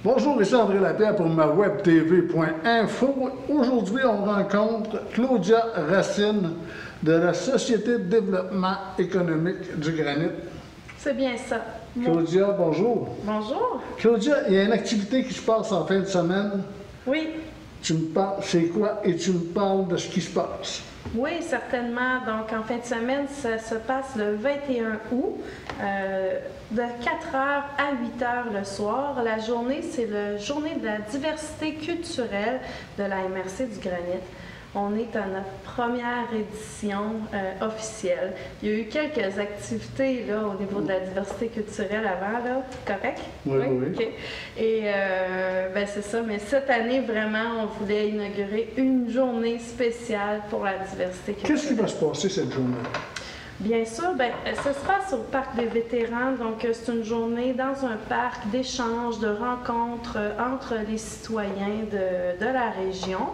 Bonjour, ici André Lapierre pour ma webtv.info. Aujourd'hui, on rencontre Claudia Racine de la Société de développement économique du Granit. C'est bien ça. Claudia, bonjour. Bonjour. Claudia, il y a une activité qui se passe en fin de semaine. Oui. Tu me parles, c'est quoi? Et tu me parles de ce qui se passe. Oui, certainement. Donc, en fin de semaine, ça se passe le 21 août, de 4h à 8h le soir. La journée, c'est la journée de la diversité culturelle de la MRC du Granit. On est à notre première édition officielle. Il y a eu quelques activités là, au niveau de la diversité culturelle avant, là. Correct? Oui. OK. Et ben c'est ça, mais cette année, vraiment, on voulait inaugurer une journée spéciale pour la diversité culturelle. Qu'est-ce qui va se passer cette journée? Bien sûr, bien, ça se passe au Parc des vétérans, donc c'est une journée dans un parc d'échange, de rencontres entre les citoyens de la région.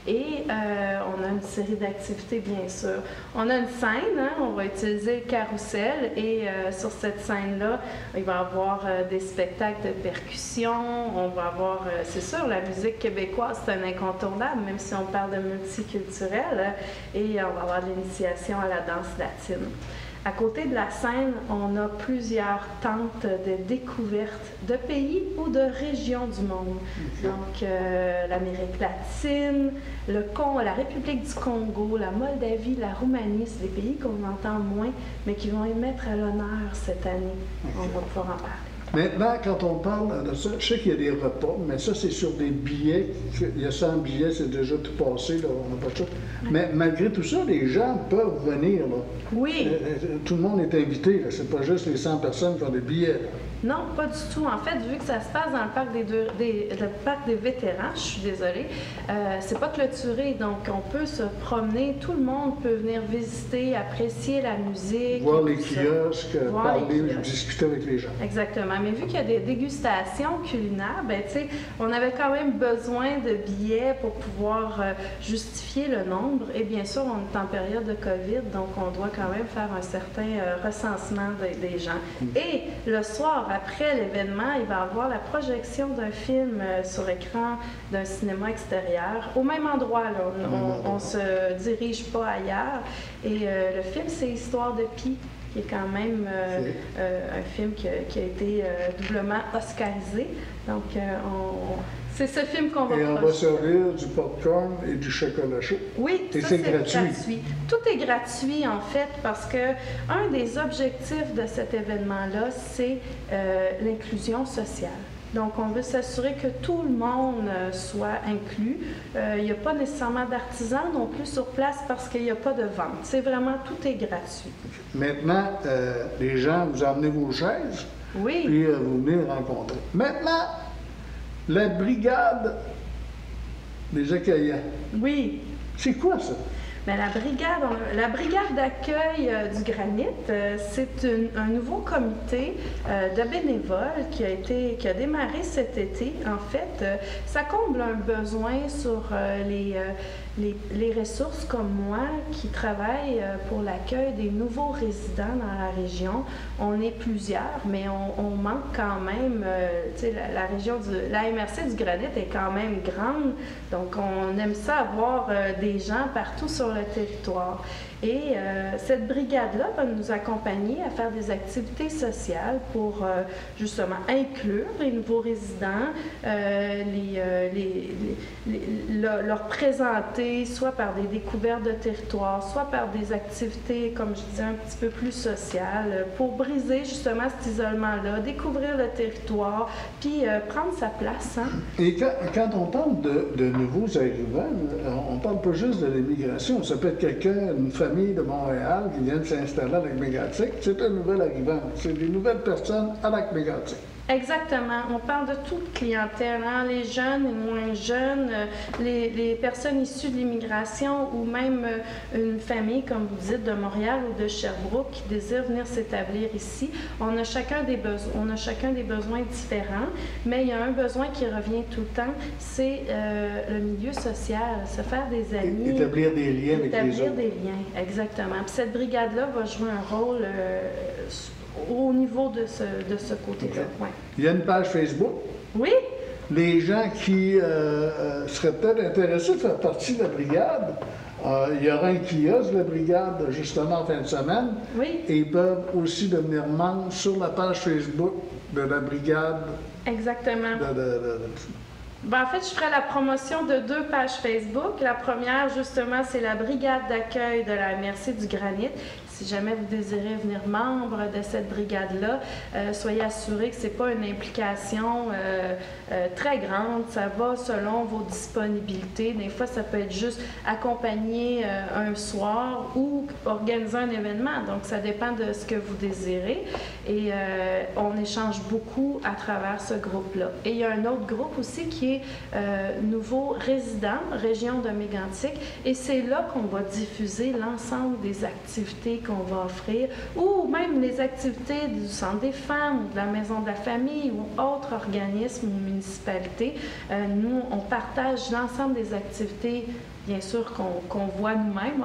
Et on a une série d'activités, bien sûr. On a une scène, hein, on va utiliser le carrousel et sur cette scène-là, il va y avoir des spectacles de percussion, on va avoir, c'est sûr, la musique québécoise, c'est un incontournable, même si on parle de multiculturel, et on va avoir l'initiation à la danse latine. À côté de la scène, on a plusieurs tentes de découverte de pays ou de régions du monde. Donc, l'Amérique latine, la République du Congo, la Moldavie, la Roumanie, c'est des pays qu'on entend moins, mais qui vont y mettre à l'honneur cette année. On va pouvoir en parler. Maintenant, quand on parle de ça, je sais qu'il y a des repas, mais ça, c'est sur des billets. Il y a 100 billets, c'est déjà tout passé, là, on n'a pas ça. Mais malgré tout ça, les gens peuvent venir, là. Oui. Tout le monde est invité, là. C'est pas juste les 100 personnes qui ont des billets, là. Non, pas du tout. En fait, vu que ça se passe dans le parc des vétérans, je suis désolée, c'est pas clôturé, donc on peut se promener, tout le monde peut venir visiter, apprécier la musique. Voir les kiosques, parler, discuter avec les gens. Exactement. Mais vu qu'il y a des dégustations culinaires, ben tu sais, on avait quand même besoin de billets pour pouvoir justifier le nombre. Et bien sûr, on est en période de COVID, donc on doit quand même faire un certain recensement des gens. Et le soir, après l'événement, il va y avoir la projection d'un film sur écran d'un cinéma extérieur, au même endroit. Là. On ne se dirige pas ailleurs. Et le film, c'est Histoire de Pi, qui est quand même un film qui a été doublement oscarisé. Donc, c'est ce film qu'on va projeter. Et on va servir du popcorn et du chocolat chaud. Oui, et c'est gratuit. Tout est gratuit, en fait, parce que un des objectifs de cet événement-là, c'est l'inclusion sociale. Donc, on veut s'assurer que tout le monde soit inclus. Il n'y a pas nécessairement d'artisans non plus sur place parce qu'il n'y a pas de vente. C'est vraiment, tout est gratuit. Maintenant, les gens, vous emmenez vos chaises. Oui. Puis vous venez rencontrer. Maintenant, la brigade des accueillants. Oui. C'est quoi ça? Bien, la brigade d'accueil du Granit, c'est un nouveau comité de bénévoles qui a démarré cet été. En fait, ça comble un besoin sur les ressources comme moi qui travaillent pour l'accueil des nouveaux résidents dans la région. On est plusieurs, mais on manque quand même, tu sais, la MRC du Granit est quand même grande, donc on aime ça avoir des gens partout sur le territoire. Et cette brigade-là va nous accompagner à faire des activités sociales pour justement inclure les nouveaux résidents, leur présenter soit par des découvertes de territoire, soit par des activités, comme je disais, un petit peu plus sociales, pour briser justement cet isolement-là, découvrir le territoire, puis prendre sa place. Hein? Et quand on parle de nouveaux arrivants, on parle pas juste de l'immigration, ça peut être quelqu'un, une famille de Montréal qui vient de s'installer à Lac-Mégantic, c'est un nouvel arrivant. C'est des nouvelles personnes à Lac-Mégantic. Exactement. On parle de toute clientèle, hein? Les jeunes et moins jeunes, les personnes issues de l'immigration ou même une famille, comme vous dites, de Montréal ou de Sherbrooke qui désire venir s'établir ici. On a chacun des besoins différents, mais il y a un besoin qui revient tout le temps, c'est le milieu social, se faire des amis. Établir des liens avec les autres. Établir des liens, exactement. Puis cette brigade-là va jouer un rôle au niveau de ce côté-là. Okay. Ouais. Il y a une page Facebook? Oui, les gens qui seraient peut-être intéressés de faire partie de la brigade, il y aura un kiosque de la brigade justement en fin de semaine. Oui. Et ils peuvent aussi devenir membres sur la page Facebook de la brigade. Exactement. Ben, en fait, je ferai la promotion de 2 pages Facebook. La première, justement, c'est la brigade d'accueil de la MRC du Granit. Si jamais vous désirez venir membre de cette brigade-là, soyez assurés que ce n'est pas une implication très grande. Ça va selon vos disponibilités. Des fois, ça peut être juste accompagner un soir ou organiser un événement. Donc, ça dépend de ce que vous désirez. Et on échange beaucoup à travers ce groupe-là. Et il y a un autre groupe aussi qui est nouveau résident, région de Mégantic. Et c'est là qu'on va diffuser l'ensemble des activités qu'on va offrir, ou même les activités du Centre des femmes, ou de la Maison de la famille, ou autres organismes ou municipalités. Nous, on partage l'ensemble des activités, bien sûr, qu'on voit nous-mêmes,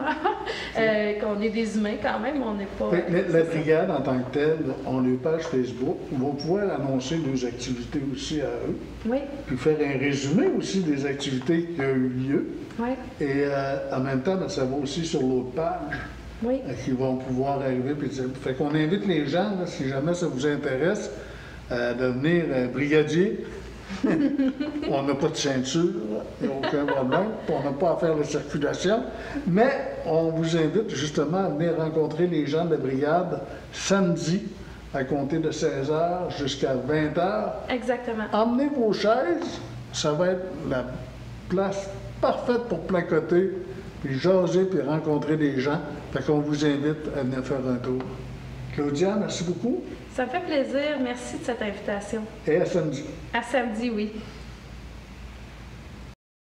qu'on est des humains quand même, on n'est pas... La brigade, en tant que telle, on a une page Facebook, on va pouvoir annoncer nos activités aussi à eux, oui. Puis faire un résumé aussi des activités qui ont eu lieu. Oui. Et en même temps, ça va aussi sur l'autre page. Oui. Qui vont pouvoir arriver. Puis, fait qu'on invite les gens, là, si jamais ça vous intéresse, à devenir brigadier. On n'a pas de ceinture, il n'y a aucun problème. On n'a pas à faire la circulation. Mais on vous invite justement à venir rencontrer les gens de la brigade samedi à compter de 16h jusqu'à 20h. Exactement. Emmenez vos chaises, ça va être la place parfaite pour placoter, puis jaser, puis rencontrer des gens. Fait qu'on vous invite à venir faire un tour. Claudia, merci beaucoup. Ça me fait plaisir. Merci de cette invitation. Et à samedi. À samedi, oui.